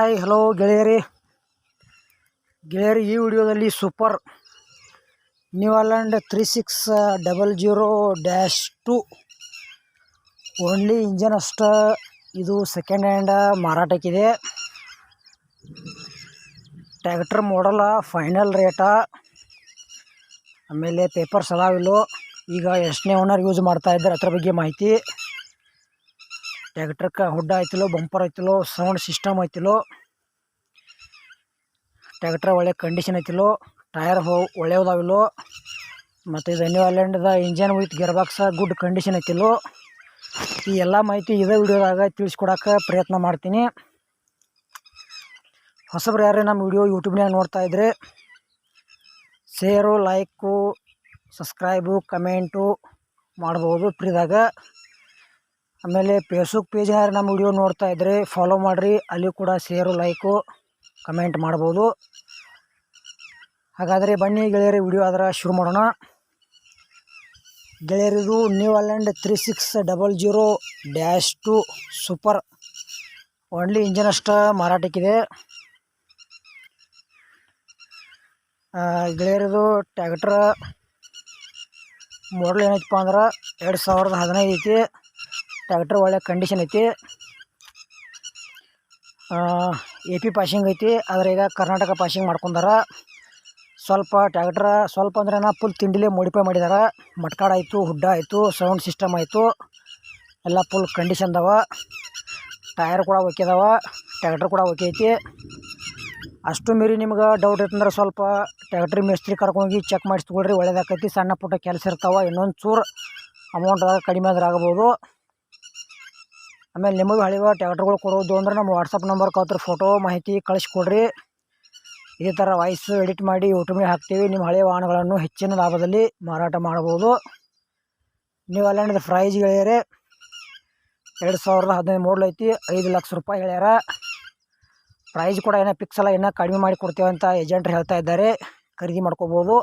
Hi hello ಗೆಳೆಯರಿ, ಈ ವಿಡಿಯೋದಲ್ಲಿ super New Holland 3600-2 only engine ಅಷ್ಟ. ಇದು ಸೆಕೆಂಡ್ ಹ್ಯಾಂಡ್ ಮಾರಾಟಕ್ಕಿದೆ. ಟ್ರ್ಯಾಕ್ಟರ್ ಮಾಡಲ ಫೈನಲ್ ರೇಟ, ಆಮೇಲೆ ಪೇಪರ್ಸ್ ಅದಾವಿಲ್ಲೋ, ಈಗ ಎಷ್ಟನೇ ಓನರ್ ಯೂಸ್ ಮಾಡ್ತಾ ಇದ್ದಾರೆ ಅದ್ರ ಬಗ್ಗೆ ಮಾಹಿತಿ. ಟ್ರ್ಯಾಕ್ಟರ್ಗೆ ಹುಡ್ಡ ಐತಿಲೋ, ಬಂಪರ್ ಐತಿಲೋ, ಸೌಂಡ್ ಸಿಸ್ಟಮ್ ಐತಿಲೋ, ಟ್ರ್ಯಾಕ್ಟರ್ ಒಳ್ಳೆ ಕಂಡೀಷನ್ ಐತಿಲೋ, ಟೈರ್ ಒಳ್ಳೆಯದಾವಿಲ್ಲೋ, ಮತ್ತು ಇದು ನ್ಯೂ ಹಾಲೆಂಡ್ದ engine with gear box good condition ಐತಿಲೋ, ಈ ಎಲ್ಲ ಮಾಹಿತಿ ಇದೇ ವಿಡಿಯೋದಾಗ ತಿಳಿಸ್ಕೊಡೋಕೆ ಪ್ರಯತ್ನ ಮಾಡ್ತೀನಿ. ಹೊಸಬ್ರು ಯಾರೇ ನಮ್ಮ ವಿಡಿಯೋ ಯೂಟ್ಯೂಬ್ನಾಗ ನೋಡ್ತಾ ಇದ್ರೆ ಶೇರು, ಲೈಕು, ಸಬ್ಸ್ಕ್ರೈಬು, ಕಮೆಂಟು ಮಾಡ್ಬೋದು ಫ್ರೀದಾಗ. ಆಮೇಲೆ ಫೇಸ್ಬುಕ್ ಪೇಜ್ ಯಾರು ನಮ್ಮ ವಿಡಿಯೋ ನೋಡ್ತಾ ಇದ್ದರೆ ಫಾಲೋ ಮಾಡಿರಿ, ಅಲ್ಲಿ ಕೂಡ ಶೇರು, ಲೈಕು, ಕಮೆಂಟ್ ಮಾಡ್ಬೋದು. ಹಾಗಾದರೆ ಬನ್ನಿ ಗೆಳೆಯರಿ, ವಿಡಿಯೋ ಆದ್ರೆ ಶುರು ಮಾಡೋಣ. ಗೆಳೆಯರಿದು New Holland 3600-2 super only engine ಅಷ್ಟ ಮಾರಾಟಕ್ಕಿದೆ. ಗೆಳೆಯರಿದು ಟ್ರ್ಯಾಕ್ಟರ್ ಮಾಡಲ್ ಏನೈತಪ್ಪ ಅಂದ್ರೆ 2015 ಐತಿ. ಟ್ರ್ಯಾಕ್ಟರ್ ಒಳ್ಳೆ ಕಂಡೀಷನ್ ಐತಿ. AP ಪಾಸಿಂಗ್ ಐತಿ, ಆದರೆ ಈಗ ಕರ್ನಾಟಕ ಪಾಸಿಂಗ್ ಮಾಡ್ಕೊಂಡಾರ. ಸ್ವಲ್ಪ ಟ್ರ್ಯಾಕ್ಟರ್ ಸ್ವಲ್ಪ ಅಂದ್ರೆ ಫುಲ್ ತಿಂಡಿಲೇ ಮಾಡಿಫೈ ಮಾಡಿದಾರ. ಮಟ್ಕಾಡ ಆಯಿತು, ಹುಡ್ಡ ಆಯಿತು, ಸೌಂಡ್ ಸಿಸ್ಟಮ್ ಆಯಿತು, ಎಲ್ಲ ಫುಲ್ ಕಂಡೀಷನ್ ಅದಾವ. ಟೈರ್ ಕೂಡ ಓಕೆ ಅದಾವ, ಟ್ರ್ಯಾಕ್ಟರ್ ಕೂಡ ಓಕೆ ಐತಿ. ಅಷ್ಟು ಮೀರಿ ನಿಮ್ಗೆ ಡೌಟ್ ಐತಂದ್ರೆ ಸ್ವಲ್ಪ ಟ್ರ್ಯಾಕ್ಟ್ರಿ ಮೇಸ್ತ್ರಿ ಕರ್ಕೊಂಡೋಗಿ ಚೆಕ್ ಮಾಡಿಸಿ ತೊಗೊಳ್ರಿ, ಒಳ್ಳೇದಾಕೈತಿ. ಸಣ್ಣ ಪುಟ್ಟ ಕೆಲಸ ಇರ್ತಾವೆ, ಇನ್ನೊಂದು ಚೂರು ಅಮೌಂಟ್ ಕಡಿಮೆ ಆದ್ರೆ ಆಗಬೋದು. ಆಮೇಲೆ ನಿಮಗೆ ಹಳೆಯ ಟ್ರ್ಯಾಕ್ಟರ್ಗಳು ಕೊಡೋದು ಅಂದ್ರೆ ನಮ್ಮ ವಾಟ್ಸಪ್ ನಂಬರ್ಗೆ ಅವ್ರ ಫೋಟೋ ಮಾಹಿತಿ ಕಳಿಸ್ಕೊಡ್ರಿ. ಇದೇ ಥರ ವಾಯ್ಸು ಎಡಿಟ್ ಮಾಡಿ ಯೂಟ್ಯೂಬ್ಗೆ ಹಾಕ್ತೀವಿ. ನಿಮ್ಮ ಹಳೆಯ ವಾಹನಗಳನ್ನು ಹೆಚ್ಚಿನ ಲಾಭದಲ್ಲಿ ಮಾರಾಟ ಮಾಡ್ಬೋದು. ನ್ಯೂ ಹಾಲೆಂಡ್ ಪ್ರೈಸ್ ಗೆಳೆಯರೆ 2015 ಮಾಡಲ್ ಐತಿ. 5 ಲಕ್ಷ ರೂಪಾಯಿ ಹೇಳ್ಯಾರ. ಪ್ರೈಸ್ ಕೂಡ ಏನೋ ಫಿಕ್ಸ್ ಅಲ್ಲ, ಇನ್ನೂ ಕಡಿಮೆ ಮಾಡಿ ಕೊಡ್ತೇವೆ ಅಂತ ಏಜೆಂಟ್ರು ಹೇಳ್ತಾ ಇದ್ದಾರೆ. ಖರೀದಿ ಮಾಡ್ಕೋಬೋದು.